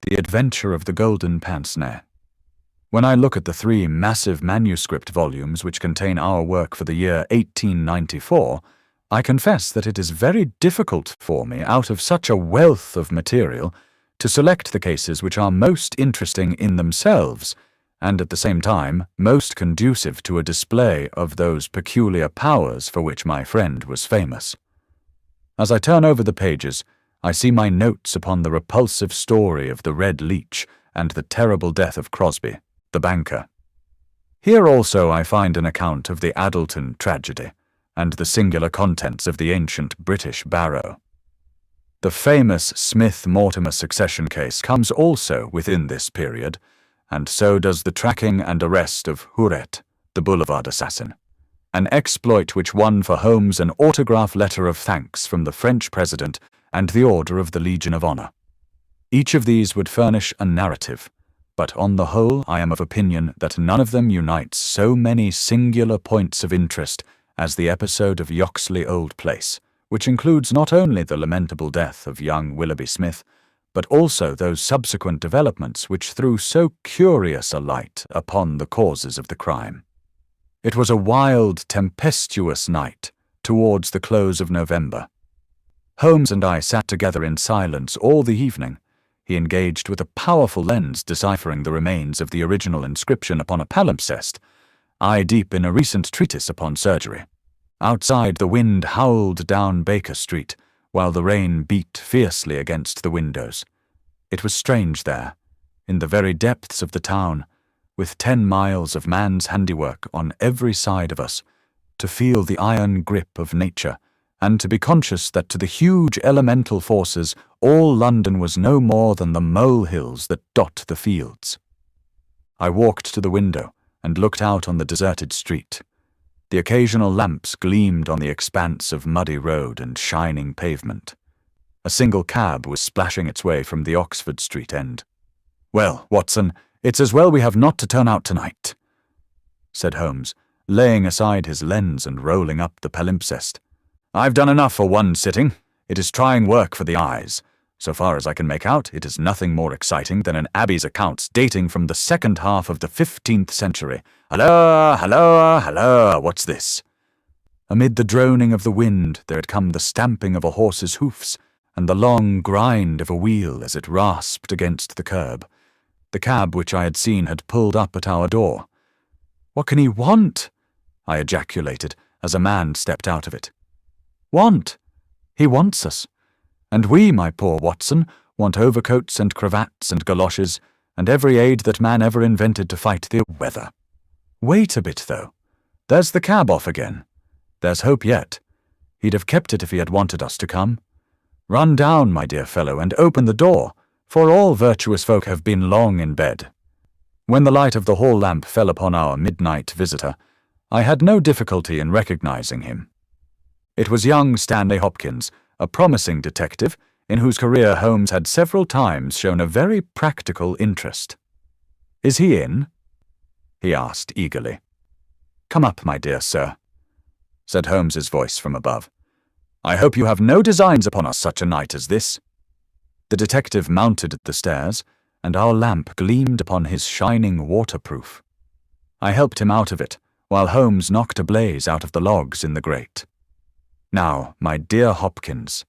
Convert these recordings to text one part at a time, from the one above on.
The Adventure of the Golden Pince-Nez. When I look at the 3 massive manuscript volumes which contain our work for the year 1894, I confess that it is very difficult for me, out of such a wealth of material, to select the cases which are most interesting in themselves, and at the same time most conducive to a display of those peculiar powers for which my friend was famous. As I turn over the pages, I see my notes upon the repulsive story of the Red Leech and the terrible death of Crosby, the banker. Here also I find an account of the Addleton tragedy and the singular contents of the ancient British barrow. The famous Smith-Mortimer succession case comes also within this period, and so does the tracking and arrest of Huret, the boulevard assassin, an exploit which won for Holmes an autograph letter of thanks from the French president and the Order of the Legion of Honor. Each of these would furnish a narrative, but on the whole I am of opinion that none of them unites so many singular points of interest as the episode of Yoxley Old Place, which includes not only the lamentable death of young Willoughby Smith, but also those subsequent developments which threw so curious a light upon the causes of the crime. It was a wild, tempestuous night towards the close of November. Holmes and I sat together in silence all the evening. He engaged with a powerful lens deciphering the remains of the original inscription upon a palimpsest, I deep in a recent treatise upon surgery. Outside, the wind howled down Baker Street, while the rain beat fiercely against the windows. It was strange there, in the very depths of the town, with 10 miles of man's handiwork on every side of us, to feel the iron grip of nature, and to be conscious that to the huge elemental forces all London was no more than the molehills that dot the fields. I walked to the window and looked out on the deserted street. The occasional lamps gleamed on the expanse of muddy road and shining pavement. A single cab was splashing its way from the Oxford Street end. "Well, Watson, it's as well we have not to turn out tonight," said Holmes, laying aside his lens and rolling up the palimpsest. "I've done enough for one sitting. It is trying work for the eyes. So far as I can make out, it is nothing more exciting than an abbey's accounts dating from the second half of the 15th century. Halloa, halloa, halloa, what's this?" Amid the droning of the wind there had come the stamping of a horse's hoofs and the long grind of a wheel as it rasped against the curb. The cab which I had seen had pulled up at our door. "What can he want?" I ejaculated as a man stepped out of it. "Want? He wants us. And we, my poor Watson, want overcoats and cravats and galoshes, and every aid that man ever invented to fight the weather. Wait a bit, though. There's the cab off again. There's hope yet. He'd have kept it if he had wanted us to come. Run down, my dear fellow, and open the door, for all virtuous folk have been long in bed." When the light of the hall lamp fell upon our midnight visitor, I had no difficulty in recognizing him. It was young Stanley Hopkins, a promising detective, in whose career Holmes had several times shown a very practical interest. "Is he in?" he asked eagerly. "Come up, my dear sir," said Holmes's voice from above. "I hope you have no designs upon us such a night as this." The detective mounted the stairs, and our lamp gleamed upon his shining waterproof. I helped him out of it, while Holmes knocked a blaze out of the logs in the grate. "Now, my dear Hopkins,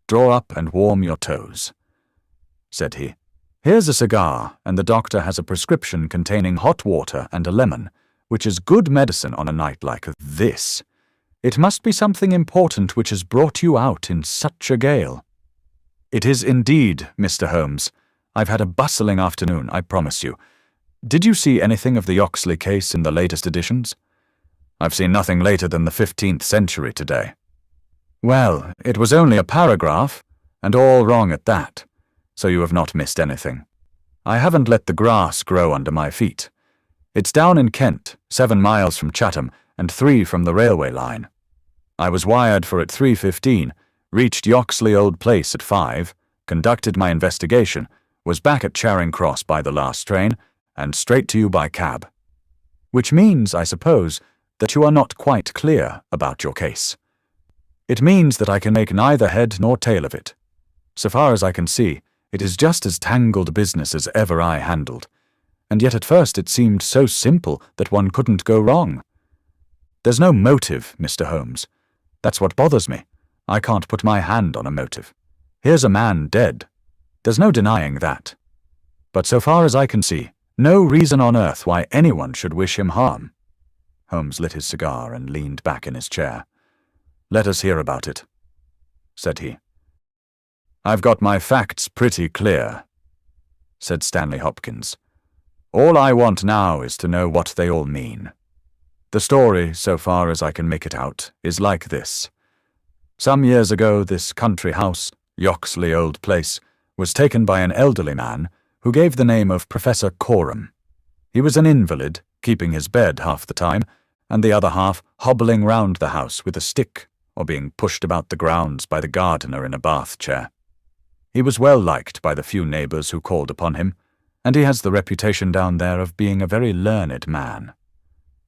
draw up and warm your toes," said he. "Here's a cigar, and the doctor has a prescription containing hot water and a lemon, which is good medicine on a night like this. It must be something important which has brought you out in such a gale." "It is indeed, Mr. Holmes. I've had a bustling afternoon, I promise you. Did you see anything of the Yoxley case in the latest editions?" "I've seen nothing later than the 15th century today." "Well, it was only a paragraph, and all wrong at that, so you have not missed anything. I haven't let the grass grow under my feet. It's down in Kent, 7 miles from Chatham, and 3 from the railway line. I was wired for at 3:15, reached Yoxley Old Place at 5, conducted my investigation, was back at Charing Cross by the last train, and straight to you by cab. Which means, I suppose, that you are not quite clear about your case. It means that I can make neither head nor tail of it. So far as I can see, It is just as tangled a business as ever I handled, and yet at first it seemed so simple that one couldn't go wrong. There's no motive, Mr. Holmes. That's what bothers me. I can't put my hand on a motive. Here's a man dead. There's no denying that. But so far as I can see, no reason on earth why anyone should wish him harm. Holmes lit his cigar and leaned back in his chair. "Let us hear about it," said he. "I've got my facts pretty clear," said Stanley Hopkins. "All I want now is to know what they all mean. The story, so far as I can make it out, is like this. Some years ago, this country house, Yoxley Old Place, was taken by an elderly man who gave the name of Professor Coram. He was an invalid, keeping his bed half the time, and the other half hobbling round the house with a stick, or being pushed about the grounds by the gardener in a bath chair. He was well liked by the few neighbours who called upon him, and he has the reputation down there of being a very learned man.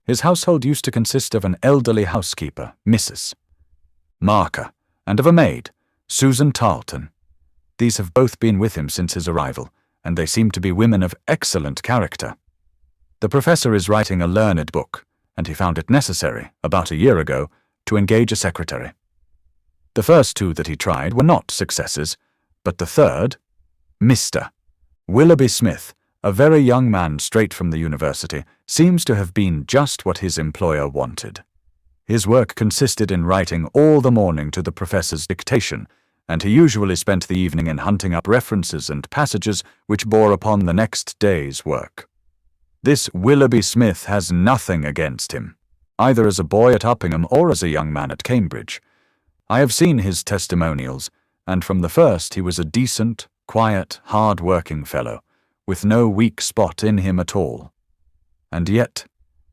His household used to consist of an elderly housekeeper, Mrs. Marker, and of a maid, Susan Tarleton. These have both been with him since his arrival, and they seem to be women of excellent character. The professor is writing a learned book, and he found it necessary, about a year ago, to engage a secretary. The first two that he tried were not successes, but the third, Mr. Willoughby Smith, a very young man straight from the university, seems to have been just what his employer wanted. His work consisted in writing all the morning to the professor's dictation, and he usually spent the evening in hunting up references and passages which bore upon the next day's work. This Willoughby Smith has nothing against him, either as a boy at Uppingham or as a young man at Cambridge. I have seen his testimonials, and from the first he was a decent, quiet, hard-working fellow, with no weak spot in him at all. And yet,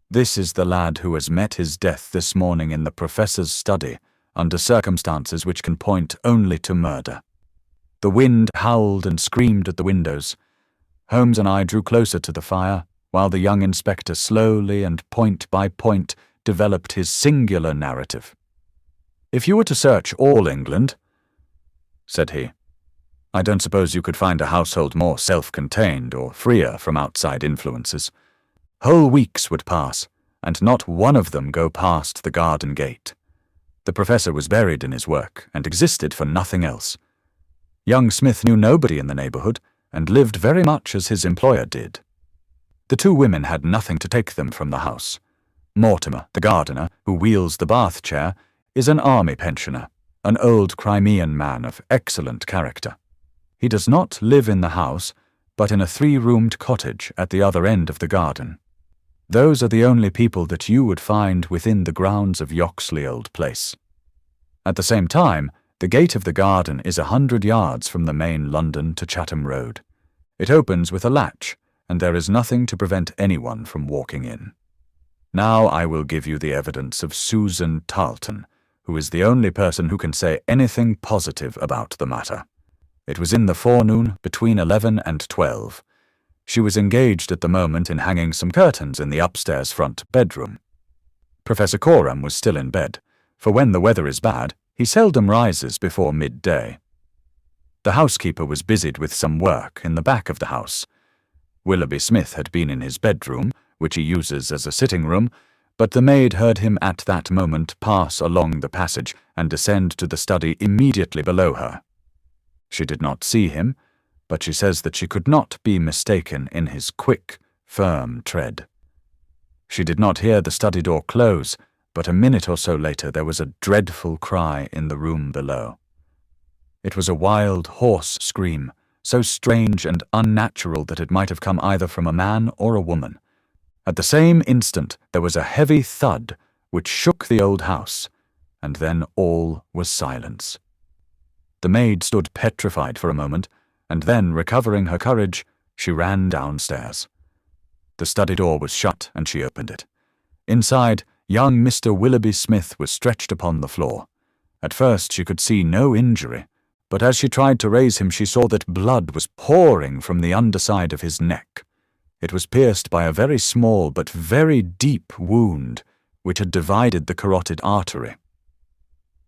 this is the lad who has met his death this morning in the professor's study, under circumstances which can point only to murder. The wind howled and screamed at the windows. Holmes and I drew closer to the fire, while the young inspector slowly and point by point developed his singular narrative. "If you were to search all England," said he, "I don't suppose you could find a household more self-contained or freer from outside influences. Whole weeks would pass, and not one of them go past the garden gate. The professor was buried in his work, and existed for nothing else. Young Smith knew nobody in the neighbourhood, and lived very much as his employer did. The two women had nothing to take them from the house. Mortimer, the gardener, who wheels the bath chair, is an army pensioner, an old Crimean man of excellent character. He does not live in the house, but in a 3-roomed cottage at the other end of the garden. Those are the only people that you would find within the grounds of Yoxley Old Place. At the same time, the gate of the garden is 100 yards from the main London to Chatham Road. It opens with a latch, and there is nothing to prevent anyone from walking in. Now I will give you the evidence of Susan Tarleton, who is the only person who can say anything positive about the matter. It was in the forenoon, between 11 and 12. She was engaged at the moment in hanging some curtains in the upstairs front bedroom. Professor Coram was still in bed, for when the weather is bad, he seldom rises before midday. The housekeeper was busied with some work in the back of the house. Willoughby Smith had been in his bedroom, which he uses as a sitting room, but the maid heard him at that moment pass along the passage and descend to the study immediately below her. She did not see him, but she says that she could not be mistaken in his quick, firm tread. She did not hear the study door close, but a minute or so later there was a dreadful cry in the room below. It was a wild, hoarse scream, so strange and unnatural that it might have come either from a man or a woman. At the same instant there was a heavy thud which shook the old house, and then all was silence. The maid stood petrified for a moment, and then, recovering her courage, she ran downstairs. The study door was shut, and she opened it. Inside, young Mr. Willoughby Smith was stretched upon the floor. At first she could see no injury, but as she tried to raise him she saw that blood was pouring from the underside of his neck. It was pierced by a very small but very deep wound, which had divided the carotid artery.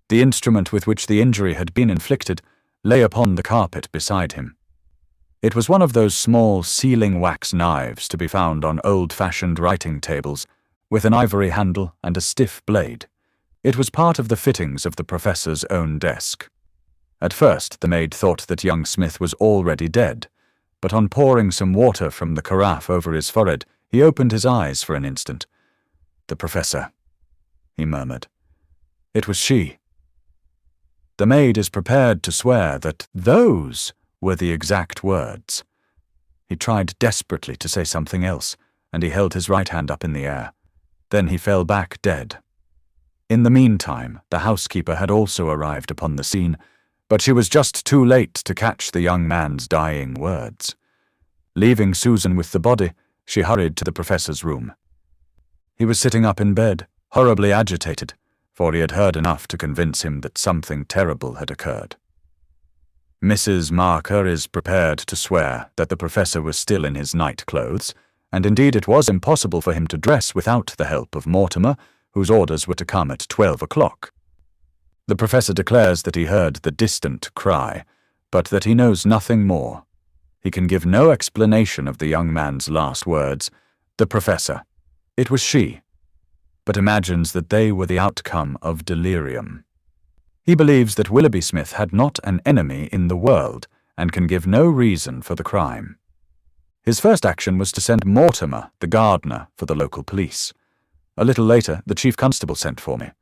The instrument with which the injury had been inflicted lay upon the carpet beside him. It was one of those small sealing wax knives to be found on old-fashioned writing tables, with an ivory handle and a stiff blade. It was part of the fittings of the professor's own desk. At first, the maid thought that young Smith was already dead, but on pouring some water from the carafe over his forehead, he opened his eyes for an instant. "The professor," he murmured. "It was she." The maid is prepared to swear that those were the exact words. He tried desperately to say something else, and he held his right hand up in the air. Then he fell back dead. In the meantime, the housekeeper had also arrived upon the scene, but she was just too late to catch the young man's dying words. Leaving Susan with the body, she hurried to the professor's room. He was sitting up in bed, horribly agitated, for he had heard enough to convince him that something terrible had occurred. Mrs. Marker is prepared to swear that the professor was still in his night clothes, and indeed it was impossible for him to dress without the help of Mortimer, whose orders were to come at 12 o'clock. The professor declares that he heard the distant cry, but that he knows nothing more. He can give no explanation of the young man's last words, "the professor," "it was she," but imagines that they were the outcome of delirium. He believes that Willoughby Smith had not an enemy in the world, and can give no reason for the crime. His first action was to send Mortimer, the gardener, for the local police. A little later, the chief constable sent for me.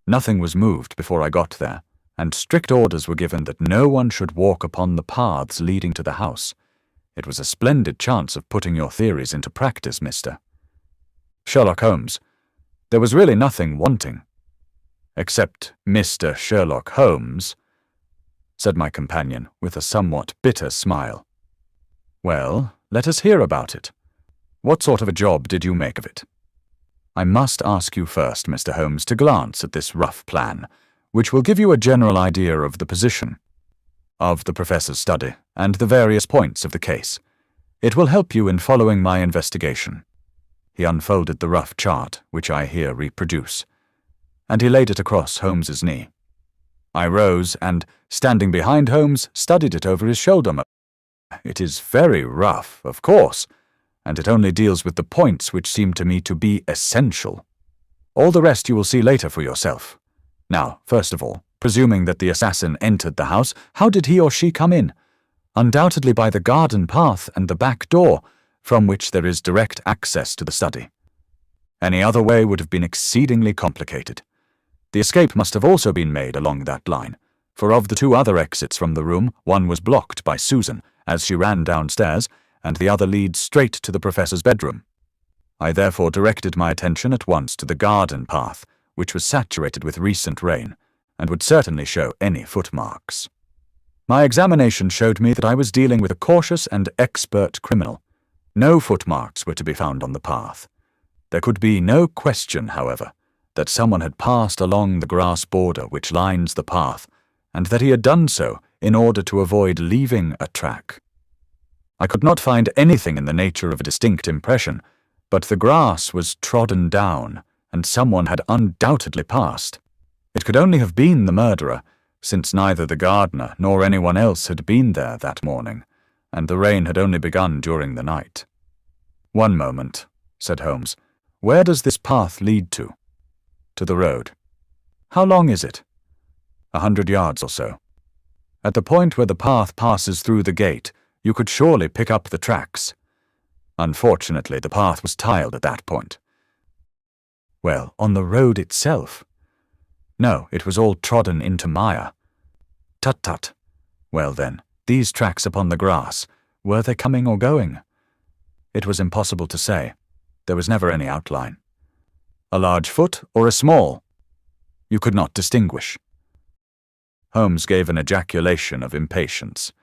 Nothing was moved before I got there, and strict orders were given that no one should walk upon the paths leading to the house. It was a splendid chance of putting your theories into practice, Mr. Sherlock Holmes. There was really nothing wanting. "Except Mr. Sherlock Holmes," said my companion with a somewhat bitter smile. "Well, let us hear about it. What sort of a job did you make of it?" "I must ask you first, Mr. Holmes, to glance at this rough plan, which will give you a general idea of the position of the professor's study and the various points of the case. It will help you in following my investigation." He unfolded the rough chart, which I here reproduce, and he laid it across Holmes's knee. I rose and, standing behind Holmes, studied it over his shoulder. "It is very rough, of course, and it only deals with the points which seem to me to be essential. All the rest you will see later for yourself. Now, first of all, presuming that the assassin entered the house, how did he or she come in? Undoubtedly by the garden path and the back door, from which there is direct access to the study. Any other way would have been exceedingly complicated. The escape must have also been made along that line, for of the two other exits from the room, one was blocked by Susan as she ran downstairs, and the other leads straight to the professor's bedroom. I therefore directed my attention at once to the garden path, which was saturated with recent rain, and would certainly show any footmarks. My examination showed me that I was dealing with a cautious and expert criminal. No footmarks were to be found on the path. There could be no question, however, that someone had passed along the grass border which lines the path, and that he had done so in order to avoid leaving a track. I could not find anything in the nature of a distinct impression, but the grass was trodden down, and someone had undoubtedly passed. It could only have been the murderer, since neither the gardener nor anyone else had been there that morning, and the rain had only begun during the night. "One moment," said Holmes. "Where does this path lead to?" "To the road." "How long is it?" 100 yards or so. At the point where the path passes through the gate, you could surely pick up the tracks. Unfortunately, the path was tiled at that point." "Well, on the road itself?" "No, it was all trodden into mire." "Tut tut. Well then, these tracks upon the grass, were they coming or going?" "It was impossible to say. There was never any outline." "A large foot or a small?" "You could not distinguish." Holmes gave an ejaculation of impatience.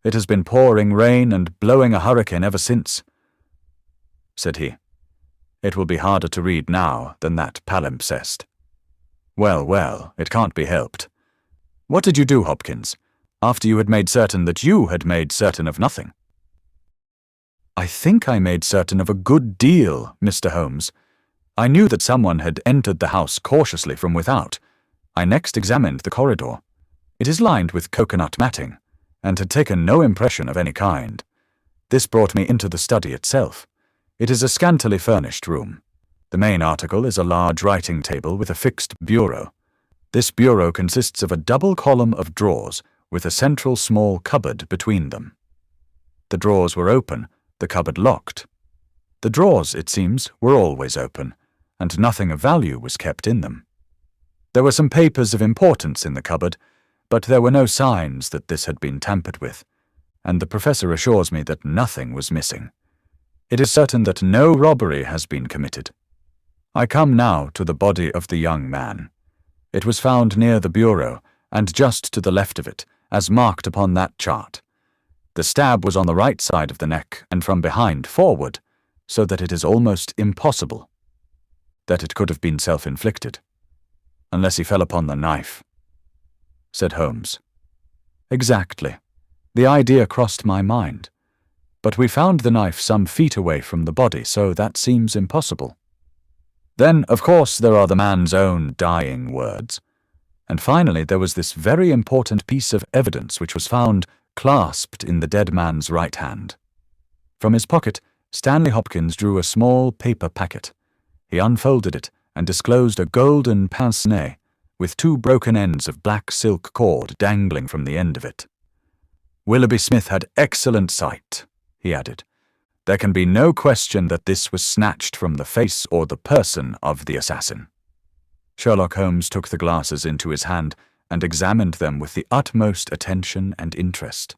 "It has been pouring rain and blowing a hurricane ever since," said he. "It will be harder to read now than that palimpsest." "Well, well, it can't be helped. What did you do, Hopkins, after you had made certain that you had made certain of nothing?" "I think I made certain of a good deal, Mr. Holmes. I knew that someone had entered the house cautiously from without. I next examined the corridor. It is lined with coconut matting, and had taken no impression of any kind. This brought me into the study itself. It is a scantily furnished room. The main article is a large writing table with a fixed bureau. This bureau consists of a double column of drawers with a central small cupboard between them. The drawers were open, the cupboard locked. The drawers, it seems, were always open, and nothing of value was kept in them. There were some papers of importance in the cupboard, but there were no signs that this had been tampered with, and the professor assures me that nothing was missing. It is certain that no robbery has been committed. I come now to the body of the young man. It was found near the bureau, and just to the left of it, as marked upon that chart. The stab was on the right side of the neck, and from behind forward, so that it is almost impossible that it could have been self-inflicted, unless he fell upon the knife, said Holmes. Exactly. The idea crossed my mind. But we found the knife some feet away from the body, so that seems impossible. Then, of course, there are the man's own dying words. And finally, there was this very important piece of evidence which was found clasped in the dead man's right hand. From his pocket, Stanley Hopkins drew a small paper packet. He unfolded it and disclosed a golden pince-nez with 2 broken ends of black silk cord dangling from the end of it. Willoughby Smith had excellent sight, he added. There can be no question that this was snatched from the face or the person of the assassin. Sherlock Holmes took the glasses into his hand and examined them with the utmost attention and interest.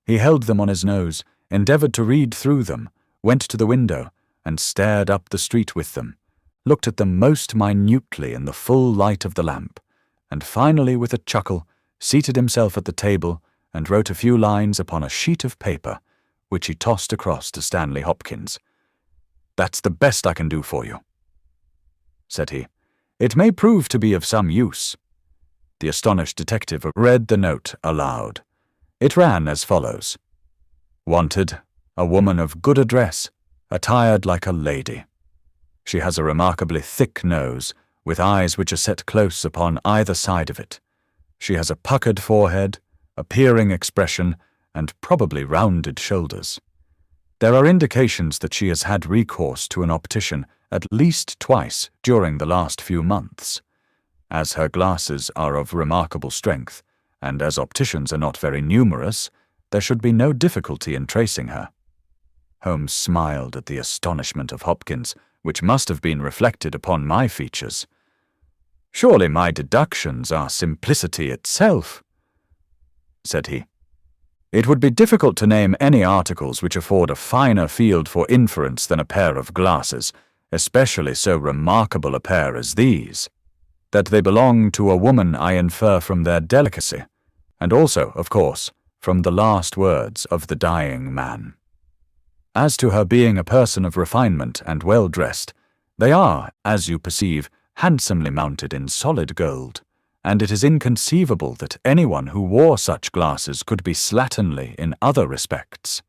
He held them on his nose, endeavoured to read through them, went to the window, and stared up the street with them, looked at them most minutely in the full light of the lamp, and finally, with a chuckle, seated himself at the table and wrote a few lines upon a sheet of paper, which he tossed across to Stanley Hopkins. "That's the best I can do for you," said he. "It may prove to be of some use." The astonished detective read the note aloud. It ran as follows: "Wanted, a woman of good address, attired like a lady. She has a remarkably thick nose, with eyes which are set close upon either side of it. She has a puckered forehead, a peering expression, and probably rounded shoulders. There are indications that she has had recourse to an optician at least twice during the last few months. As her glasses are of remarkable strength, and as opticians are not very numerous, there should be no difficulty in tracing her." Holmes smiled at the astonishment of Hopkins, which must have been reflected upon my features. "Surely my deductions are simplicity itself," said he. "It would be difficult to name any articles which afford a finer field for inference than a pair of glasses, especially so remarkable a pair as these. That they belong to a woman I infer from their delicacy, and also, of course, from the last words of the dying man. As to her being a person of refinement and well-dressed, they are, as you perceive, handsomely mounted in solid gold, and it is inconceivable that anyone who wore such glasses could be slatternly in other respects.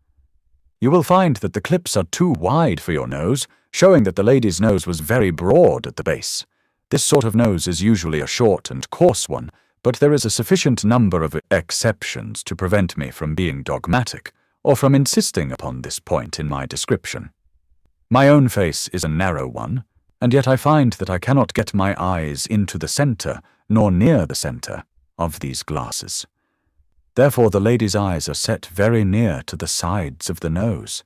You will find that the clips are too wide for your nose, showing that the lady's nose was very broad at the base. This sort of nose is usually a short and coarse one, but there is a sufficient number of exceptions to prevent me from being dogmatic, or from insisting upon this point in my description. My own face is a narrow one, and yet I find that I cannot get my eyes into the centre, nor near the centre, of these glasses. Therefore the lady's eyes are set very near to the sides of the nose.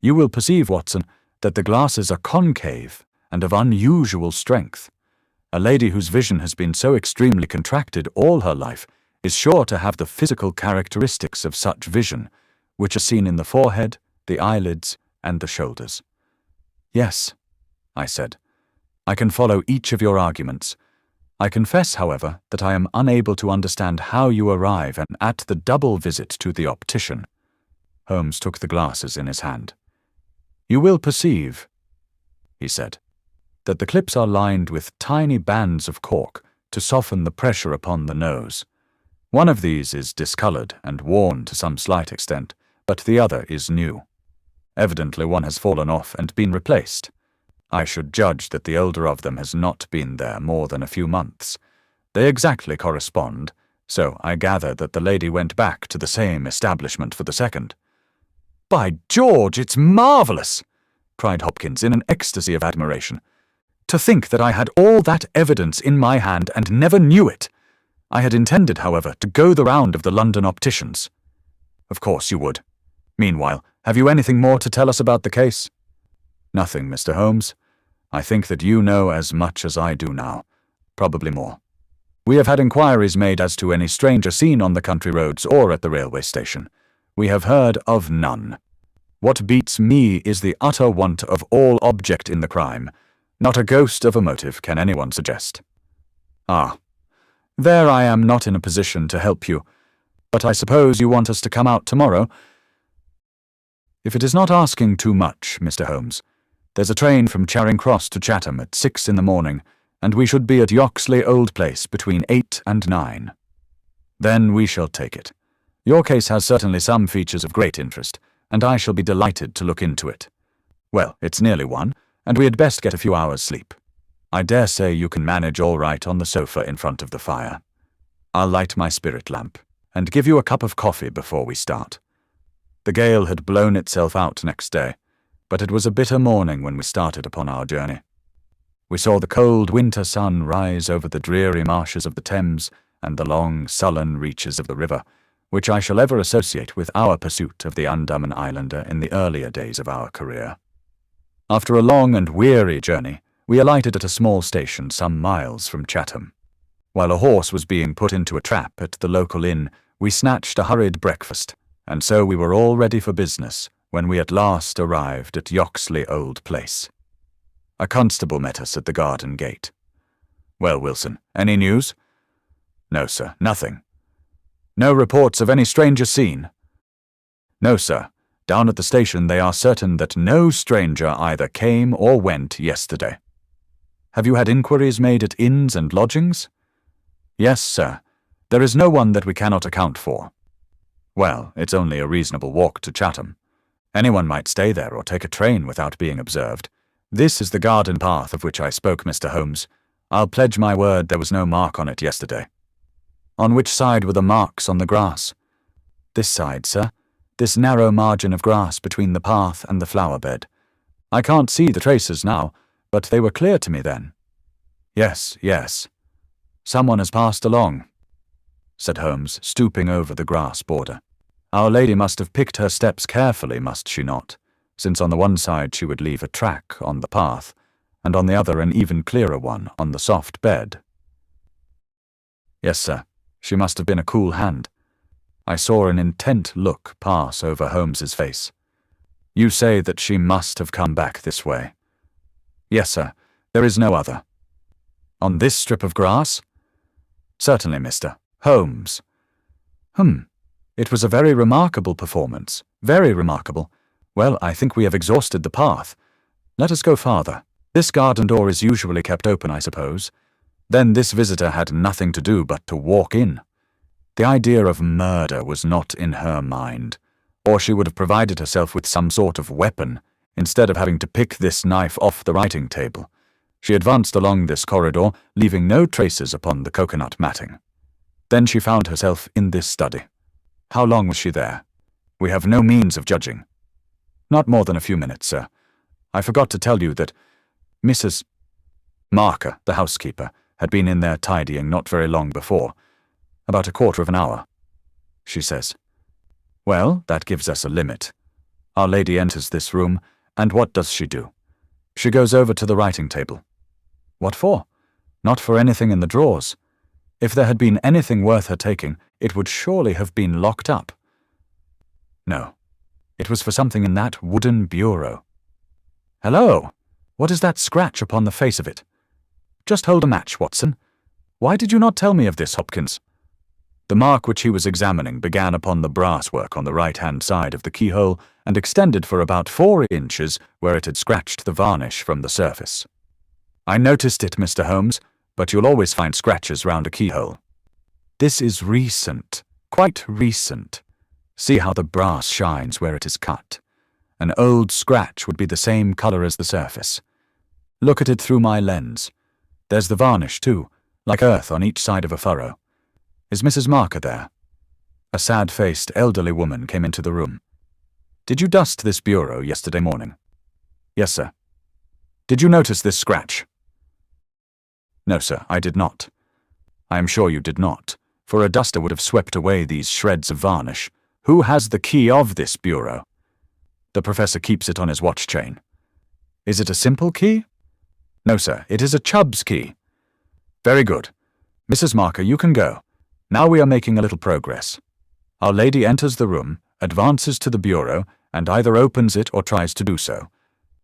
You will perceive, Watson, that the glasses are concave and of unusual strength. A lady whose vision has been so extremely contracted all her life is sure to have the physical characteristics of such vision, which are seen in the forehead, the eyelids, and the shoulders. "Yes," I said, "I can follow each of your arguments. I confess, however, that I am unable to understand how you arrive at the double visit to the optician." Holmes took the glasses in his hand. "You will perceive," he said, "that the clips are lined with tiny bands of cork to soften the pressure upon the nose. One of these is discoloured and worn to some slight extent, but the other is new. Evidently one has fallen off and been replaced. I should judge that the older of them has not been there more than a few months. They exactly correspond, So I gather that the lady went back to the same establishment for the second." "By George, it's marvellous!" cried Hopkins in an ecstasy of admiration. "To think that I had all that evidence in my hand and never knew it! I had intended, however, to go the round of the London opticians." "Of course you would. Meanwhile, have you anything more to tell us about the case?" "Nothing, Mr. Holmes. I think that you know as much as I do now, probably more. We have had inquiries made as to any stranger seen on the country roads or at the railway station. We have heard of none. What beats me is the utter want of all object in the crime. Not a ghost of a motive can anyone suggest." "Ah, there I am not in a position to help you, but I suppose you want us to come out tomorrow?" "If it is not asking too much, Mr. Holmes, there's a train from Charing Cross to Chatham at 6 in the morning, and we should be at Yoxley Old Place between 8 and 9. Then we shall take it. Your case has certainly some features of great interest, and I shall be delighted to look into it. Well, it's nearly 1, and we had best get a few hours' sleep. I dare say you can manage all right on the sofa in front of the fire. I'll light my spirit lamp, and give you a cup of coffee before we start." The gale had blown itself out next day, but it was a bitter morning when we started upon our journey. We saw the cold winter sun rise over the dreary marshes of the Thames and the long, sullen reaches of the river, which I shall ever associate with our pursuit of the Andaman Islander in the earlier days of our career. After a long and weary journey, we alighted at a small station some miles from Chatham. While a horse was being put into a trap at the local inn, we snatched a hurried breakfast, and so we were all ready for business when we at last arrived at Yoxley Old Place. A constable met us at the garden gate. "Well, Wilson, any news?" "No, sir, nothing." "No reports of any stranger seen?" "No, sir. Down at the station they are certain that no stranger either came or went yesterday." "Have you had inquiries made at inns and lodgings?" "Yes, sir. There is no one that we cannot account for." "Well, it's only a reasonable walk to Chatham. Anyone might stay there or take a train without being observed. This is the garden path of which I spoke, Mr. Holmes. I'll pledge my word there was no mark on it yesterday." "On which side were the marks on the grass?" "This side, sir. This narrow margin of grass between the path and the flower bed. I can't see the traces now, but they were clear to me then." "Yes, yes. Someone has passed along," said Holmes, stooping over the grass border. "Our lady must have picked her steps carefully, must she not? Since on the one side she would leave a track on the path, and on the other an even clearer one on the soft bed." "Yes, sir. She must have been a cool hand." I saw an intent look pass over Holmes's face. "You say that she must have come back this way?" "Yes, sir. There is no other." "On this strip of grass?" "Certainly, Mr. Holmes." It was a very remarkable performance. Very remarkable. Well, I think we have exhausted the path. Let us go farther. This garden door is usually kept open, I suppose. Then this visitor had nothing to do but to walk in. The idea of murder was not in her mind, or she would have provided herself with some sort of weapon, instead of having to pick this knife off the writing table. She advanced along this corridor, leaving no traces upon the coconut matting. Then she found herself in this study. How long was she there? We have no means of judging. Not more than a few minutes, sir. I forgot to tell you that Mrs. Marker, the housekeeper, had been in there tidying not very long before. About a quarter of an hour, she says. Well, that gives us a limit. Our lady enters this room, and what does she do? She goes over to the writing table. What for? Not for anything in the drawers. If there had been anything worth her taking, it would surely have been locked up. No, it was for something in that wooden bureau. Hello! What is that scratch upon the face of it? Just hold a match, Watson. Why did you not tell me of this, Hopkins? The mark which he was examining began upon the brasswork on the right-hand side of the keyhole and extended for about 4 inches where it had scratched the varnish from the surface. I noticed it, Mr. Holmes, but you'll always find scratches round a keyhole. This is recent, quite recent. See how the brass shines where it is cut. An old scratch would be the same colour as the surface. Look at it through my lens. There's the varnish, too, like earth on each side of a furrow. Is Mrs. Marker there?" A sad-faced elderly woman came into the room. "Did you dust this bureau yesterday morning?" "Yes, sir." "Did you notice this scratch?" "No, sir, I did not." "I am sure you did not, for a duster would have swept away these shreds of varnish. Who has the key of this bureau?" "The professor keeps it on his watch chain." "Is it a simple key?" "No, sir, it is a Chubb's key." "Very good. Mrs. Marker, you can go. Now we are making a little progress." Our lady enters the room, advances to the bureau, and either opens it or tries to do so.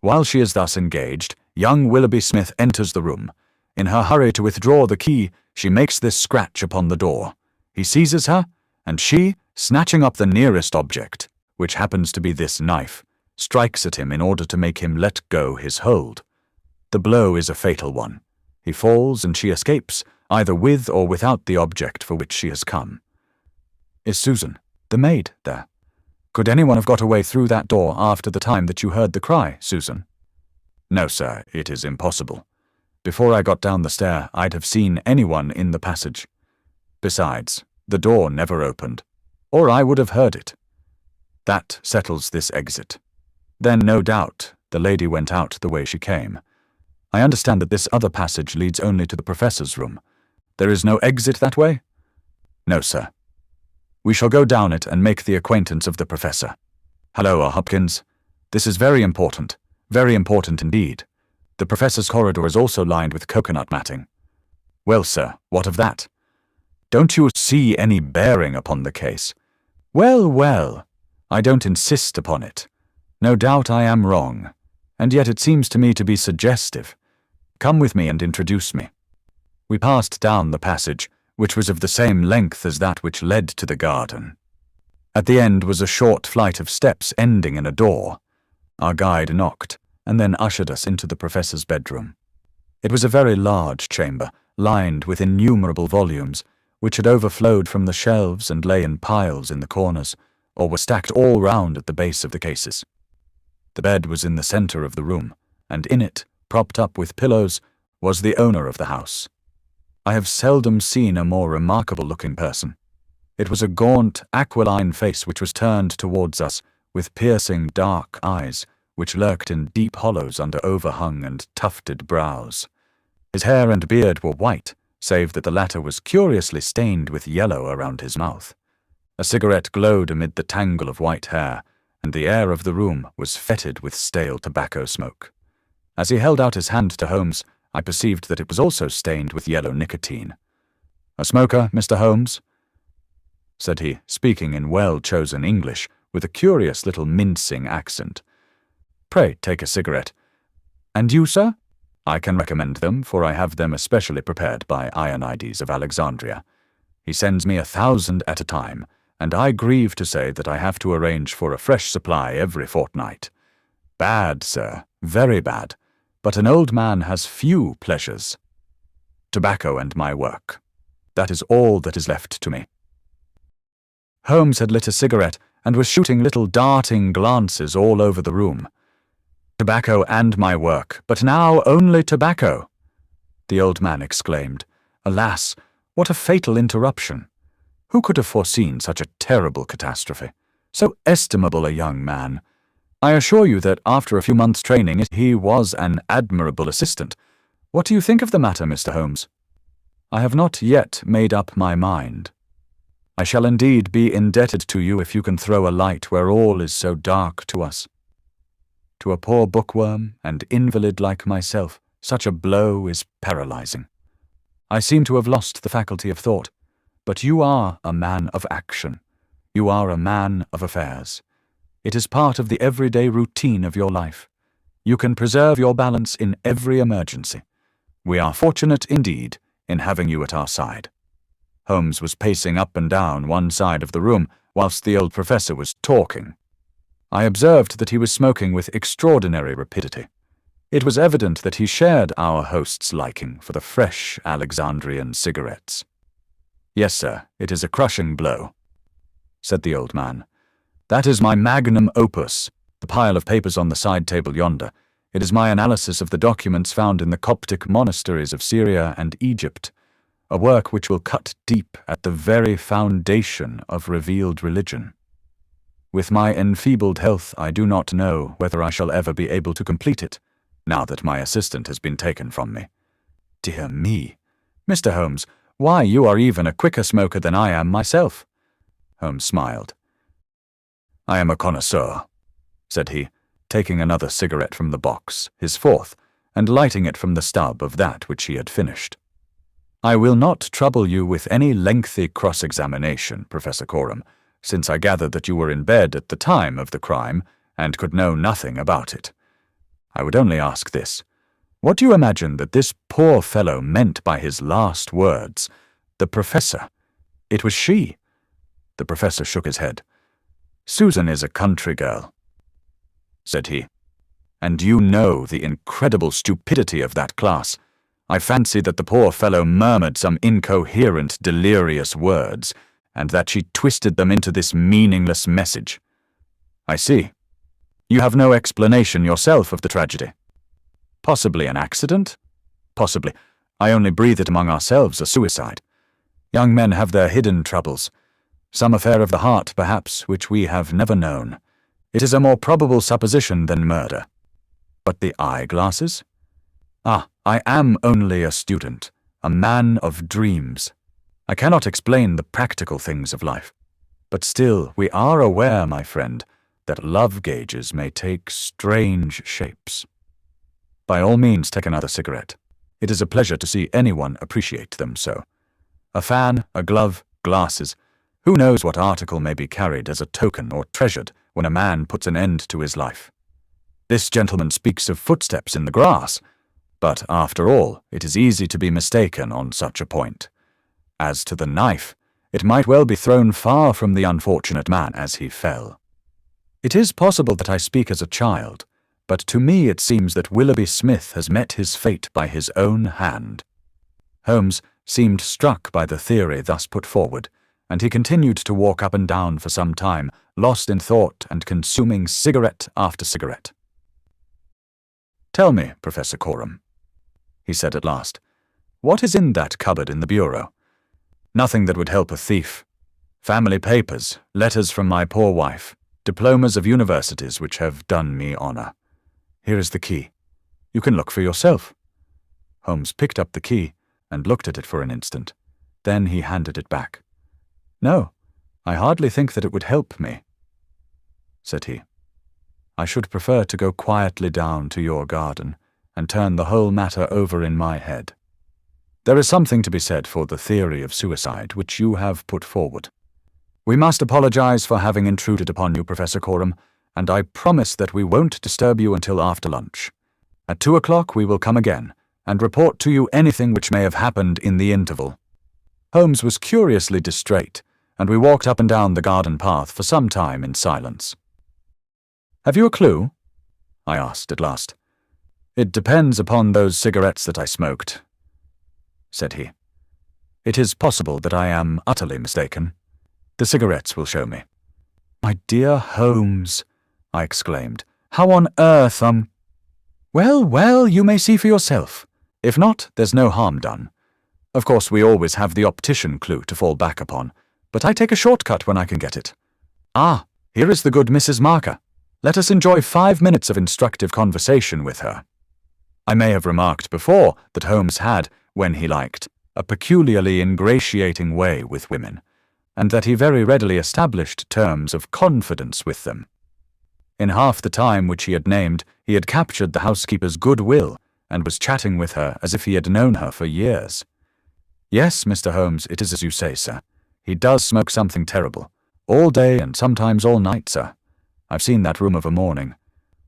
While she is thus engaged, young Willoughby Smith enters the room. In her hurry to withdraw the key, she makes this scratch upon the door. He seizes her, and she, snatching up the nearest object, which happens to be this knife, strikes at him in order to make him let go his hold. The blow is a fatal one. He falls and she escapes, either with or without the object for which she has come. "Is Susan, the maid, there? Could anyone have got away through that door after the time that you heard the cry, Susan?" "No, sir, it is impossible. Before I got down the stair, I'd have seen anyone in the passage. Besides, the door never opened, or I would have heard it. That settles this exit. Then, no doubt, the lady went out the way she came. I understand that this other passage leads only to the professor's room. There is no exit that way?" "No, sir." "We shall go down it and make the acquaintance of the professor. Halloa, Hopkins. This is very important indeed. The professor's corridor is also lined with coconut matting." "Well, sir, what of that?" "Don't you see any bearing upon the case?" "Well, well, I don't insist upon it. No doubt I am wrong, and yet it seems to me to be suggestive. Come with me and introduce me." We passed down the passage, which was of the same length as that which led to the garden. At the end was a short flight of steps ending in a door. Our guide knocked, and then ushered us into the professor's bedroom. It was a very large chamber, lined with innumerable volumes, which had overflowed from the shelves and lay in piles in the corners, or were stacked all round at the base of the cases. The bed was in the centre of the room, and in it, propped up with pillows, was the owner of the house. I have seldom seen a more remarkable-looking person. It was a gaunt, aquiline face which was turned towards us, with piercing dark eyes, which lurked in deep hollows under overhung and tufted brows. His hair and beard were white, save that the latter was curiously stained with yellow around his mouth. A cigarette glowed amid the tangle of white hair, and the air of the room was fetid with stale tobacco smoke. As he held out his hand to Holmes, I perceived that it was also stained with yellow nicotine. "A smoker, Mr. Holmes?" said he, speaking in well-chosen English, with a curious little mincing accent. "Pray take a cigarette. And you, sir?" "I can recommend them, for I have them especially prepared by Ionides of Alexandria. He sends me 1,000 at a time, and I grieve to say that I have to arrange for a fresh supply every fortnight. Bad, sir, very bad. But an old man has few pleasures. Tobacco and my work. That is all that is left to me." Holmes had lit a cigarette and was shooting little darting glances all over the room. "Tobacco and my work, but now only tobacco," the old man exclaimed. "Alas, what a fatal interruption! Who could have foreseen such a terrible catastrophe? So estimable a young man! I assure you that after a few months' training he was an admirable assistant. What do you think of the matter, Mr. Holmes?" "I have not yet made up my mind. I shall indeed be indebted to you if you can throw a light where all is so dark to us. To a poor bookworm and invalid like myself, such a blow is paralyzing. I seem to have lost the faculty of thought, but you are a man of action. You are a man of affairs. It is part of the everyday routine of your life. You can preserve your balance in every emergency. We are fortunate indeed in having you at our side." Holmes was pacing up and down one side of the room whilst the old professor was talking. I observed that he was smoking with extraordinary rapidity. It was evident that he shared our host's liking for the fresh Alexandrian cigarettes. "Yes, sir, it is a crushing blow," said the old man. "That is my magnum opus, the pile of papers on the side table yonder. It is my analysis of the documents found in the Coptic monasteries of Syria and Egypt. a work which will cut deep at the very foundation of revealed religion. With my enfeebled health, I do not know whether I shall ever be able to complete it, now that my assistant has been taken from me. Dear me! Mr. Holmes, why, you are even a quicker smoker than I am myself. Holmes smiled. I am a connoisseur, said he, taking another cigarette from the box, his fourth, and lighting it from the stub of that which he had finished. I will not trouble you with any lengthy cross-examination, Professor Coram, since I gather that you were in bed at the time of the crime and could know nothing about it. I would only ask this. What do you imagine that this poor fellow meant by his last words? The professor. It was she. The professor shook his head. Susan is a country girl, said he. And you know the incredible stupidity of that class. I fancy that the poor fellow murmured some incoherent, delirious words, and that she twisted them into this meaningless message. I see. You have no explanation yourself of the tragedy. Possibly an accident? Possibly. I only breathe it among ourselves, a suicide. Young men have their hidden troubles. Some affair of the heart, perhaps, which we have never known. It is a more probable supposition than murder. But the eyeglasses? Ah, I am only a student, a man of dreams. I cannot explain the practical things of life. But still, we are aware, my friend, that love gauges may take strange shapes. By all means, take another cigarette. It is a pleasure to see anyone appreciate them so. A fan, a glove, glasses. Who knows what article may be carried as a token or treasured when a man puts an end to his life? This gentleman speaks of footsteps in the grass, but after all, it is easy to be mistaken on such a point. As to the knife, it might well be thrown far from the unfortunate man as he fell. It is possible that I speak as a child, but to me it seems that Willoughby Smith has met his fate by his own hand. Holmes seemed struck by the theory thus put forward, and he continued to walk up and down for some time, lost in thought and consuming cigarette after cigarette. Tell me, Professor Coram, he said at last, what is in that cupboard in the bureau? Nothing that would help a thief. Family papers, letters from my poor wife, diplomas of universities which have done me honor. Here is the key. You can look for yourself. Holmes picked up the key and looked at it for an instant. Then he handed it back. No, I hardly think that it would help me, said he. I should prefer to go quietly down to your garden and turn the whole matter over in my head. There is something to be said for the theory of suicide which you have put forward. We must apologize for having intruded upon you, Professor Coram, and I promise that we won't disturb you until after lunch. At 2 o'clock we will come again and report to you anything which may have happened in the interval. Holmes was curiously distrait, and we walked up and down the garden path for some time in silence. Have you a clue? I asked at last. It depends upon those cigarettes that I smoked, said he. It is possible that I am utterly mistaken. The cigarettes will show me. My dear Holmes, I exclaimed, how on earth, Well, you may see for yourself. If not, there's no harm done. Of course, we always have the optician clue to fall back upon, but I take a shortcut when I can get it. Ah, here is the good Mrs. Marker. Let us enjoy 5 minutes of instructive conversation with her. I may have remarked before that Holmes had, when he liked, a peculiarly ingratiating way with women, and that he very readily established terms of confidence with them. In half the time which he had named, he had captured the housekeeper's good will, and was chatting with her as if he had known her for years. Yes, Mr. Holmes, it is as you say, sir. He does smoke something terrible. All day and sometimes all night, sir. I've seen that room of a morning.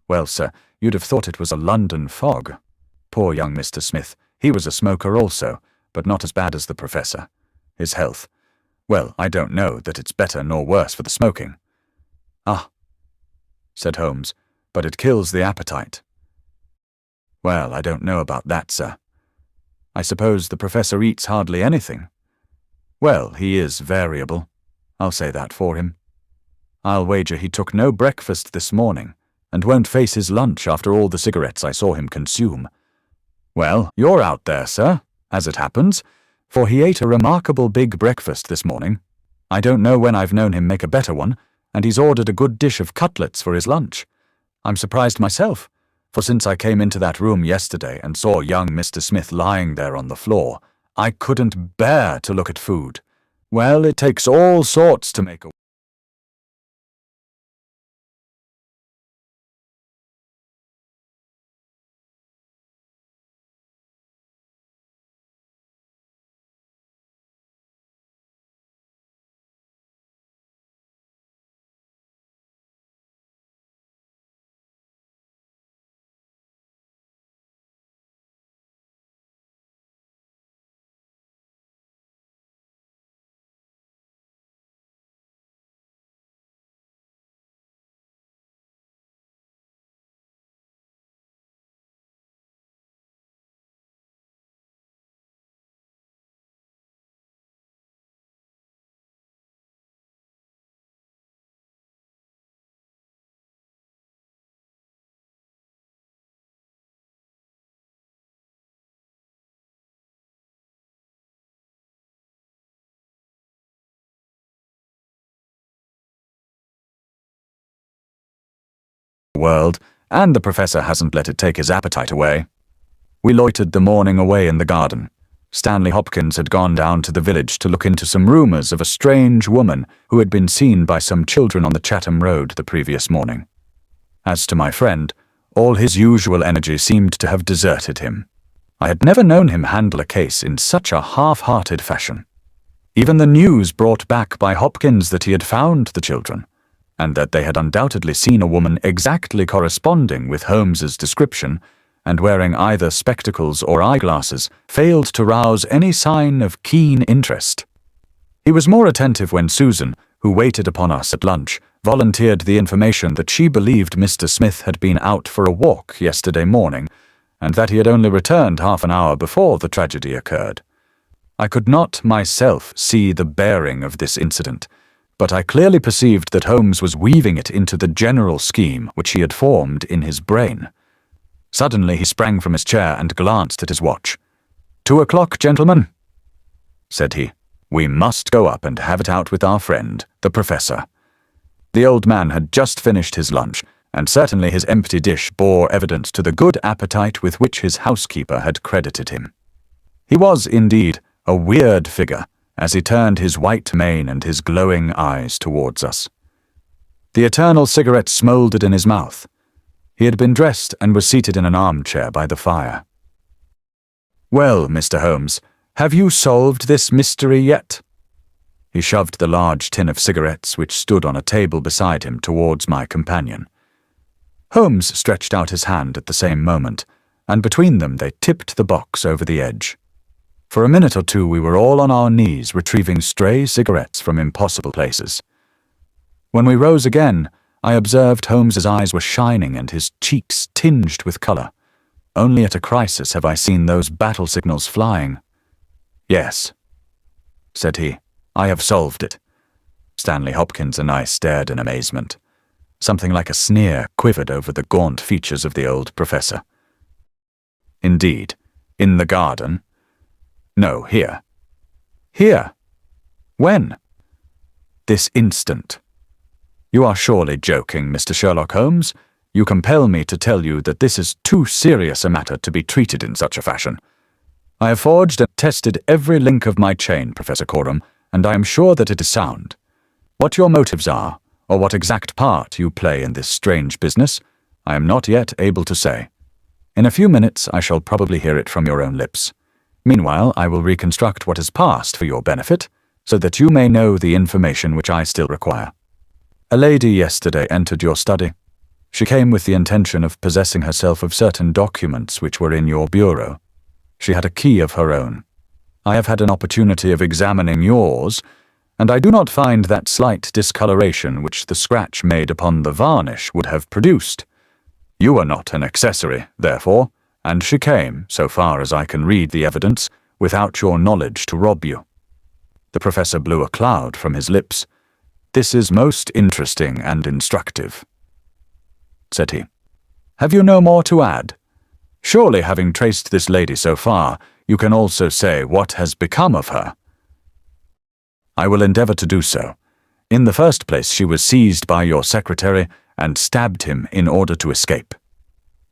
Well, sir, you'd have thought it was a London fog. Poor young Mr. Smith, he was a smoker also, but not as bad as the professor. His health. Well, I don't know that it's better nor worse for the smoking. Ah, said Holmes, but it kills the appetite. Well, I don't know about that, sir. I suppose the professor eats hardly anything. Well, he is variable. I'll say that for him. I'll wager he took no breakfast this morning, and won't face his lunch after all the cigarettes I saw him consume. Well, you're out there, sir, as it happens. for he ate a remarkable big breakfast this morning. I don't know when I've known him make a better one, and he's ordered a good dish of cutlets for his lunch. I'm surprised myself, for since I came into that room yesterday and saw young Mr. Smith lying there on the floor, I couldn't bear to look at food. Well, it takes all sorts to make a world, and the professor hasn't let it take his appetite away. We loitered the morning away in the garden. Stanley Hopkins had gone down to the village to look into some rumours of a strange woman who had been seen by some children on the Chatham Road the previous morning. As to my friend, all his usual energy seemed to have deserted him. I had never known him handle a case in such a half-hearted fashion. Even the news brought back by Hopkins that he had found the children, and that they had undoubtedly seen a woman exactly corresponding with Holmes's description, and wearing either spectacles or eyeglasses, failed to rouse any sign of keen interest. He was more attentive when Susan, who waited upon us at lunch, volunteered the information that she believed Mr. Smith had been out for a walk yesterday morning, and that he had only returned half an hour before the tragedy occurred. I could not myself see the bearing of this incident, but I clearly perceived that Holmes was weaving it into the general scheme which he had formed in his brain. Suddenly he sprang from his chair and glanced at his watch. 2 o'clock, gentlemen, said he. We must go up and have it out with our friend, the professor. The old man had just finished his lunch, and certainly his empty dish bore evidence to the good appetite with which his housekeeper had credited him. He was, indeed, a weird figure, as he turned his white mane and his glowing eyes towards us. The eternal cigarette smouldered in his mouth. He had been dressed and was seated in an armchair by the fire. "Well, Mr. Holmes, have you solved this mystery yet?" He shoved the large tin of cigarettes which stood on a table beside him towards my companion. Holmes stretched out his hand at the same moment, and between them they tipped the box over the edge. For a minute or two we were all on our knees retrieving stray cigarettes from impossible places. When we rose again, I observed Holmes's eyes were shining and his cheeks tinged with colour. Only at a crisis have I seen those battle signals flying. "Yes," said he, "I have solved it." Stanley Hopkins and I stared in amazement. Something like a sneer quivered over the gaunt features of the old professor. "Indeed, in the garden?" "No, here." "Here? When?" "This instant." "You are surely joking, Mr. Sherlock Holmes. You compel me to tell you that this is too serious a matter to be treated in such a fashion. I have forged and tested every link of my chain, Professor Coram, and I am sure that it is sound. What your motives are, or what exact part you play in this strange business, I am not yet able to say. In a few minutes I shall probably hear it from your own lips. Meanwhile, I will reconstruct what has passed for your benefit, so that you may know the information which I still require. A lady yesterday entered your study. She came with the intention of possessing herself of certain documents which were in your bureau. She had a key of her own. I have had an opportunity of examining yours, and I do not find that slight discoloration which the scratch made upon the varnish would have produced. You are not an accessory, therefore, and she came, so far as I can read the evidence, without your knowledge to rob you." The professor blew a cloud from his lips. "This is most interesting and instructive," said he. "Have you no more to add? Surely, having traced this lady so far, you can also say what has become of her. I will endeavor to do so. In the first place, she was seized by your secretary and stabbed him in order to escape.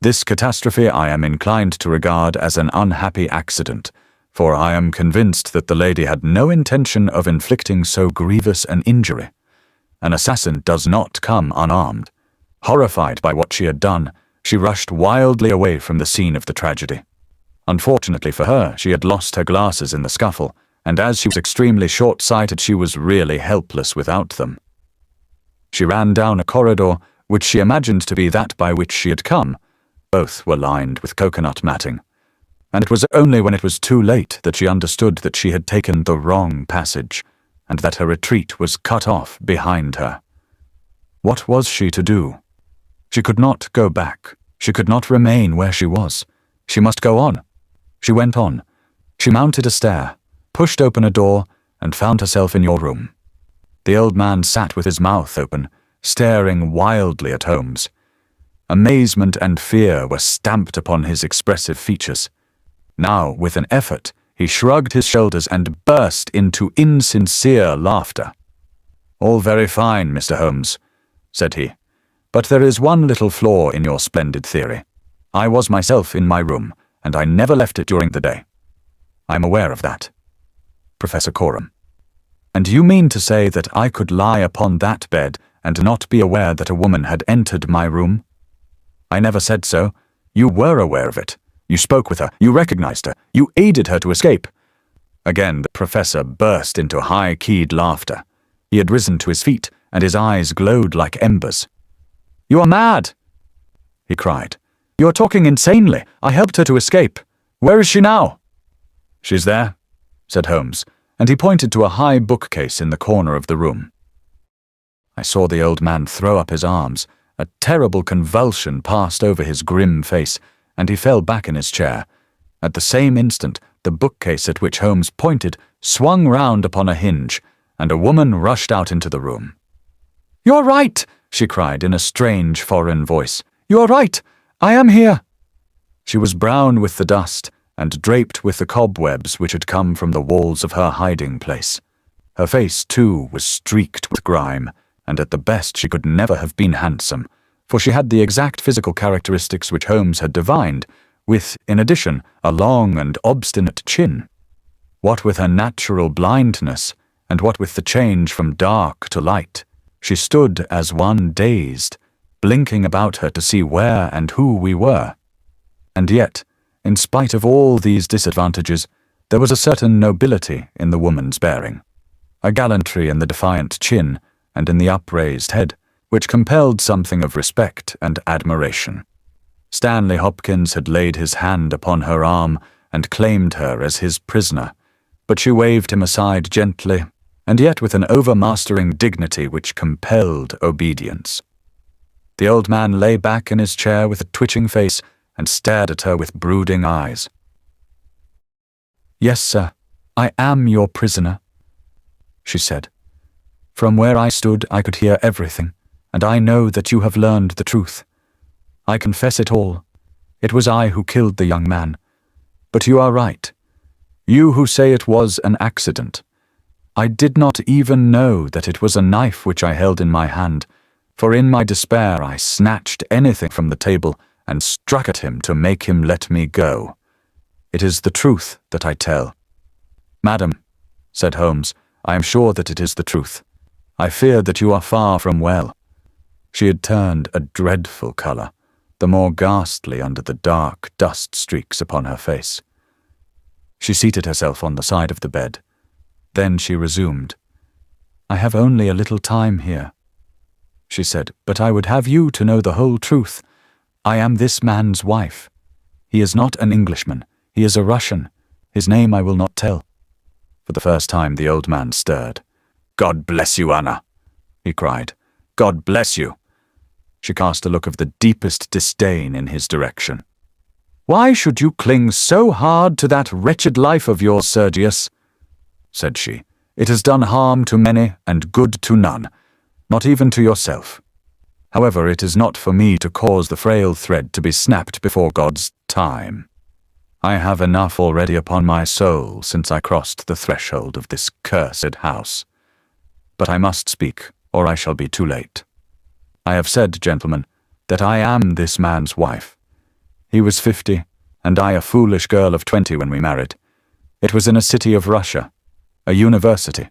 This catastrophe I am inclined to regard as an unhappy accident, for I am convinced that the lady had no intention of inflicting so grievous an injury. An assassin does not come unarmed. Horrified by what she had done, she rushed wildly away from the scene of the tragedy. Unfortunately for her, she had lost her glasses in the scuffle, and as she was extremely short-sighted, she was really helpless without them. She ran down a corridor, which she imagined to be that by which she had come. Both were lined with coconut matting, and it was only when it was too late that she understood that she had taken the wrong passage, and that her retreat was cut off behind her. What was she to do? She could not go back. She could not remain where she was. She must go on. She went on. She mounted a stair, pushed open a door, and found herself in your room. The old man sat with his mouth open, staring wildly at Holmes. Amazement and fear were stamped upon his expressive features. Now, with an effort, he shrugged his shoulders and burst into insincere laughter. "All very fine, Mr. Holmes," said he, "but there is one little flaw in your splendid theory. I was myself in my room, and I never left it during the day. I am aware of that." Professor Coram: "And you mean to say that I could lie upon that bed and not be aware that a woman had entered my room?" "I never said so. You were aware of it. You spoke with her. You recognized her. You aided her to escape." Again the professor burst into high-keyed laughter. He had risen to his feet, and his eyes glowed like embers. "You are mad!" he cried. "You are talking insanely. I helped her to escape. Where is she now?" "She's there," said Holmes, and he pointed to a high bookcase in the corner of the room. I saw the old man throw up his arms. A terrible convulsion passed over his grim face, and he fell back in his chair. At the same instant, the bookcase at which Holmes pointed swung round upon a hinge, and a woman rushed out into the room. "You're right!" she cried in a strange foreign voice. "You're right! I am here!" She was brown with the dust, and draped with the cobwebs which had come from the walls of her hiding place. Her face, too, was streaked with grime, and at the best she could never have been handsome, for she had the exact physical characteristics which Holmes had divined, with, in addition, a long and obstinate chin. What with her natural blindness, and what with the change from dark to light, she stood as one dazed, blinking about her to see where and who we were. And yet, in spite of all these disadvantages, there was a certain nobility in the woman's bearing, a gallantry in the defiant chin and in the upraised head, which compelled something of respect and admiration. Stanley Hopkins had laid his hand upon her arm and claimed her as his prisoner, but she waved him aside gently, and yet with an overmastering dignity which compelled obedience. The old man lay back in his chair with a twitching face and stared at her with brooding eyes. "Yes, sir, I am your prisoner," she said. "From where I stood I could hear everything, and I know that you have learned the truth. I confess it all. It was I who killed the young man. But you are right. You who say it was an accident. I did not even know that it was a knife which I held in my hand, for in my despair I snatched anything from the table and struck at him to make him let me go. It is the truth that I tell." "Madam," said Holmes, "I am sure that it is the truth. I fear that you are far from well." She had turned a dreadful colour, the more ghastly under the dark dust streaks upon her face. She seated herself on the side of the bed. Then she resumed. "I have only a little time here," she said, "but I would have you to know the whole truth. I am this man's wife. He is not an Englishman. He is a Russian. His name I will not tell." For the first time the old man stirred. "God bless you, Anna," he cried. "God bless you." She cast a look of the deepest disdain in his direction. "Why should you cling so hard to that wretched life of yours, Sergius?" said she. "It has done harm to many and good to none, not even to yourself. However, it is not for me to cause the frail thread to be snapped before God's time. I have enough already upon my soul since I crossed the threshold of this cursed house. But I must speak, or I shall be too late. I have said, gentlemen, that I am this man's wife. He was 50, and I a foolish girl of 20 when we married. It was in a city of Russia, a university.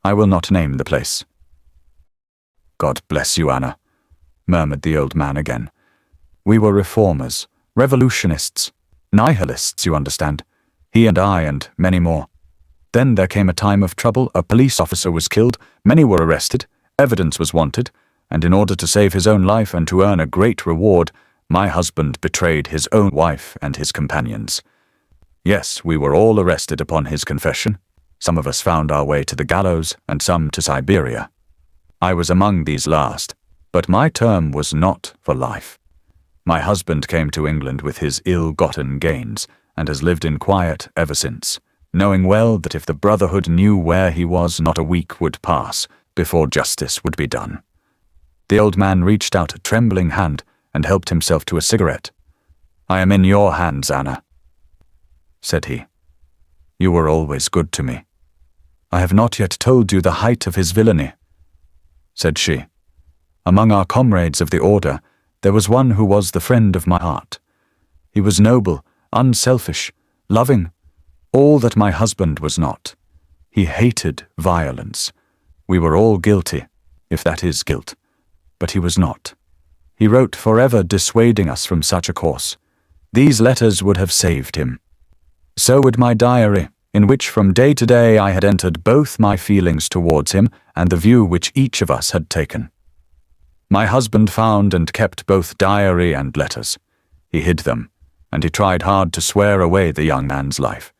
I will not name the place. God bless you, Anna, murmured the old man again. We were reformers, revolutionists, nihilists, you understand. He and I and many more. Then there came a time of trouble. A police officer was killed, many were arrested, evidence was wanted, and in order to save his own life and to earn a great reward, my husband betrayed his own wife and his companions. Yes, we were all arrested upon his confession. Some of us found our way to the gallows, and some to Siberia. I was among these last, but my term was not for life. My husband came to England with his ill-gotten gains, and has lived in quiet ever since, knowing well that if the Brotherhood knew where he was, not a week would pass before justice would be done. The old man reached out a trembling hand and helped himself to a cigarette. I am in your hands, Anna, said he. You were always good to me. I have not yet told you the height of his villainy, said she. Among our comrades of the order, there was one who was the friend of my heart. He was noble, unselfish, loving, all that my husband was not. He hated violence. We were all guilty, if that is guilt, but he was not. He wrote forever dissuading us from such a course. These letters would have saved him. So would my diary, in which from day to day I had entered both my feelings towards him and the view which each of us had taken. My husband found and kept both diary and letters. He hid them, and he tried hard to swear away the young man's life.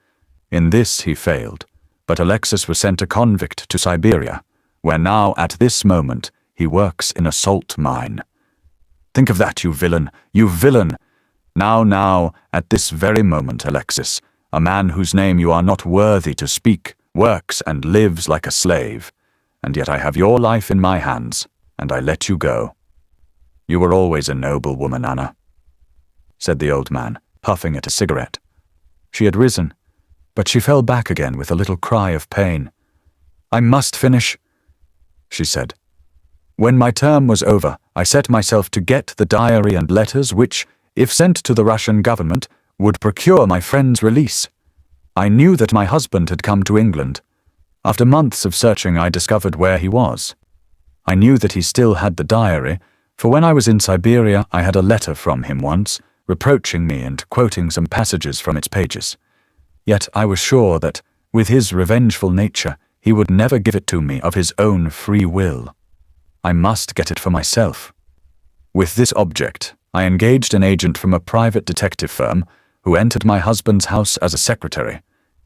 In this he failed, but Alexis was sent a convict to Siberia, where now at this moment he works in a salt mine. Think of that, you villain, you villain! Now, at this very moment, Alexis, a man whose name you are not worthy to speak, works and lives like a slave, and yet I have your life in my hands, and I let you go. You were always a noble woman, Anna, said the old man, puffing at a cigarette. She had risen, but she fell back again with a little cry of pain. I must finish, she said. When my term was over, I set myself to get the diary and letters which, if sent to the Russian government, would procure my friend's release. I knew that my husband had come to England. After months of searching, I discovered where he was. I knew that he still had the diary, for when I was in Siberia, I had a letter from him once, reproaching me and quoting some passages from its pages. Yet I was sure that, with his revengeful nature, he would never give it to me of his own free will. I must get it for myself. With this object, I engaged an agent from a private detective firm who entered my husband's house as a secretary.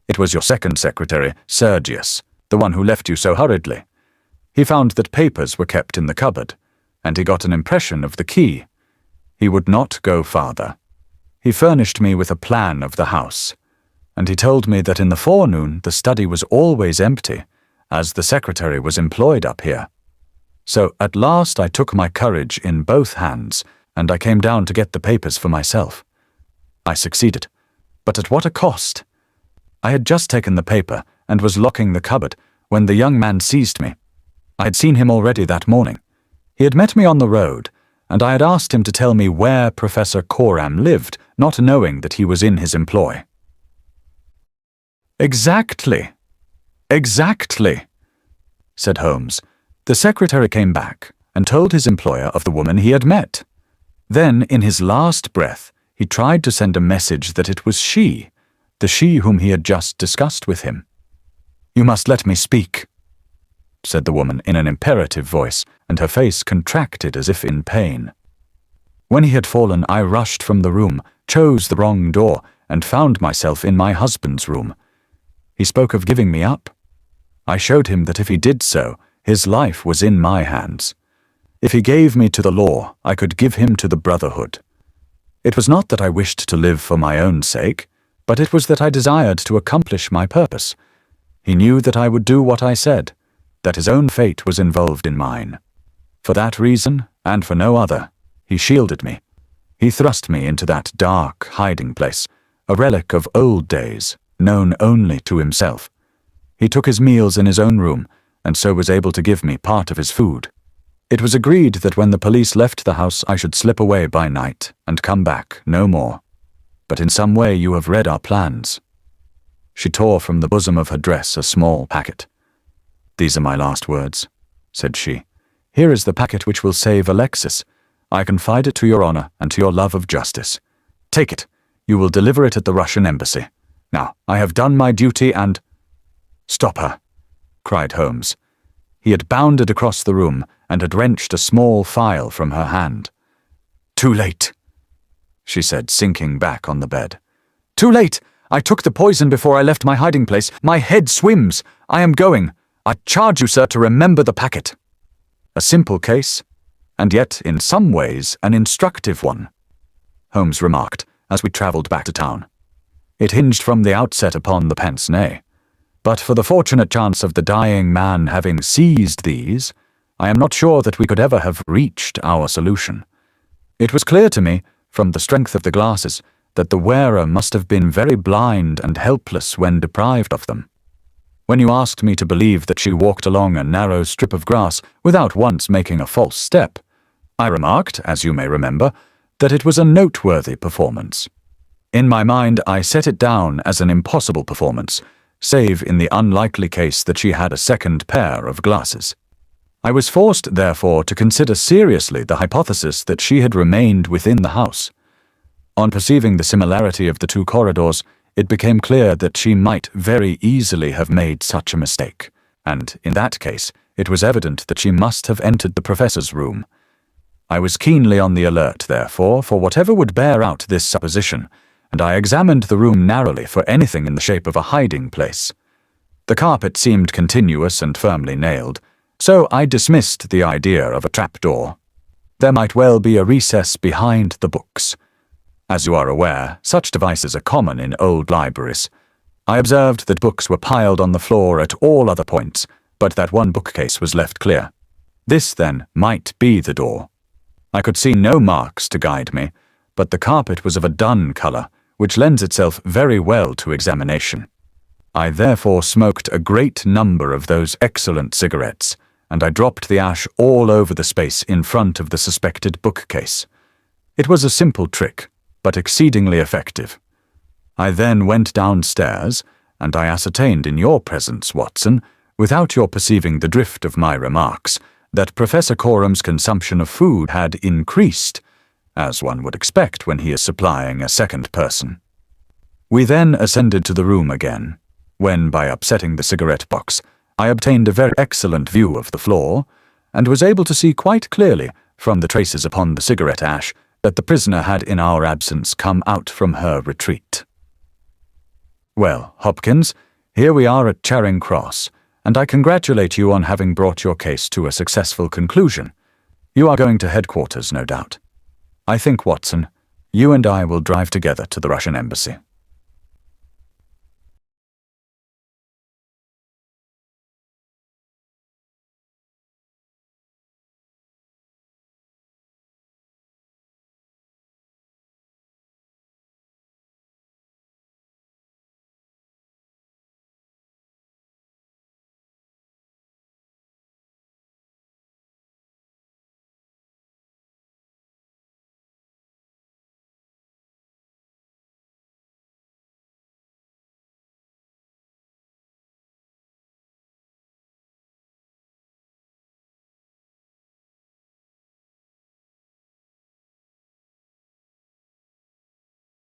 It was your second secretary, Sergius, the one who left you so hurriedly. He found that papers were kept in the cupboard, and he got an impression of the key. He would not go farther. He furnished me with a plan of the house, and he told me that in the forenoon the study was always empty, as the secretary was employed up here. So at last I took my courage in both hands, and I came down to get the papers for myself. I succeeded, but at what a cost! I had just taken the paper and was locking the cupboard when the young man seized me. I had seen him already that morning. He had met me on the road, and I had asked him to tell me where Professor Coram lived, not knowing that he was in his employ. Exactly, said Holmes. The secretary came back and told his employer of the woman he had met. Then, in his last breath, he tried to send a message that it was she, the she whom he had just discussed with him. You must let me speak, said the woman in an imperative voice, and her face contracted as if in pain. When he had fallen, I rushed from the room, chose the wrong door, and found myself in my husband's room. He spoke of giving me up. I showed him that if he did so, his life was in my hands. If he gave me to the law, I could give him to the Brotherhood. It was not that I wished to live for my own sake, but it was that I desired to accomplish my purpose. He knew that I would do what I said, that his own fate was involved in mine. For that reason, and for no other, he shielded me. He thrust me into that dark hiding place, a relic of old days, known only to himself. He took his meals in his own room, and so was able to give me part of his food. It was agreed that when the police left the house I should slip away by night and come back no more. But in some way you have read our plans. She tore from the bosom of her dress a small packet. "These are my last words," said she. "Here is the packet which will save Alexis. I confide it to your honor and to your love of justice. Take it. You will deliver it at the Russian embassy. Now, I have done my duty and—" "Stop her," cried Holmes. He had bounded across the room and had wrenched a small file from her hand. "Too late," she said, sinking back on the bed. "Too late! I took the poison before I left my hiding place. My head swims. I am going. I charge you, sir, to remember the packet." A simple case, and yet in some ways an instructive one, Holmes remarked as we travelled back to town. It hinged from the outset upon the pince-nez. But for the fortunate chance of the dying man having seized these, I am not sure that we could ever have reached our solution. It was clear to me, from the strength of the glasses, that the wearer must have been very blind and helpless when deprived of them. When you asked me to believe that she walked along a narrow strip of grass without once making a false step, I remarked, as you may remember, that it was a noteworthy performance. In my mind I set it down as an impossible performance, save in the unlikely case that she had a second pair of glasses. I was forced, therefore, to consider seriously the hypothesis that she had remained within the house. On perceiving the similarity of the two corridors, it became clear that she might very easily have made such a mistake, and in that case it was evident that she must have entered the professor's room. I was keenly on the alert, therefore, for whatever would bear out this supposition, and I examined the room narrowly for anything in the shape of a hiding place. The carpet seemed continuous and firmly nailed, so I dismissed the idea of a trapdoor. There might well be a recess behind the books. As you are aware, such devices are common in old libraries. I observed that books were piled on the floor at all other points, but that one bookcase was left clear. This, then, might be the door. I could see no marks to guide me, but the carpet was of a dun colour, which lends itself very well to examination. I therefore smoked a great number of those excellent cigarettes, and I dropped the ash all over the space in front of the suspected bookcase. It was a simple trick, but exceedingly effective. I then went downstairs, and I ascertained in your presence, Watson, without your perceiving the drift of my remarks, that Professor Coram's consumption of food had increased, as one would expect when he is supplying a second person. We then ascended to the room again, when, by upsetting the cigarette box, I obtained a very excellent view of the floor, and was able to see quite clearly, from the traces upon the cigarette ash, that the prisoner had in our absence come out from her retreat. Well, Hopkins, here we are at Charing Cross, and I congratulate you on having brought your case to a successful conclusion. You are going to headquarters, no doubt. I think, Watson, you and I will drive together to the Russian embassy.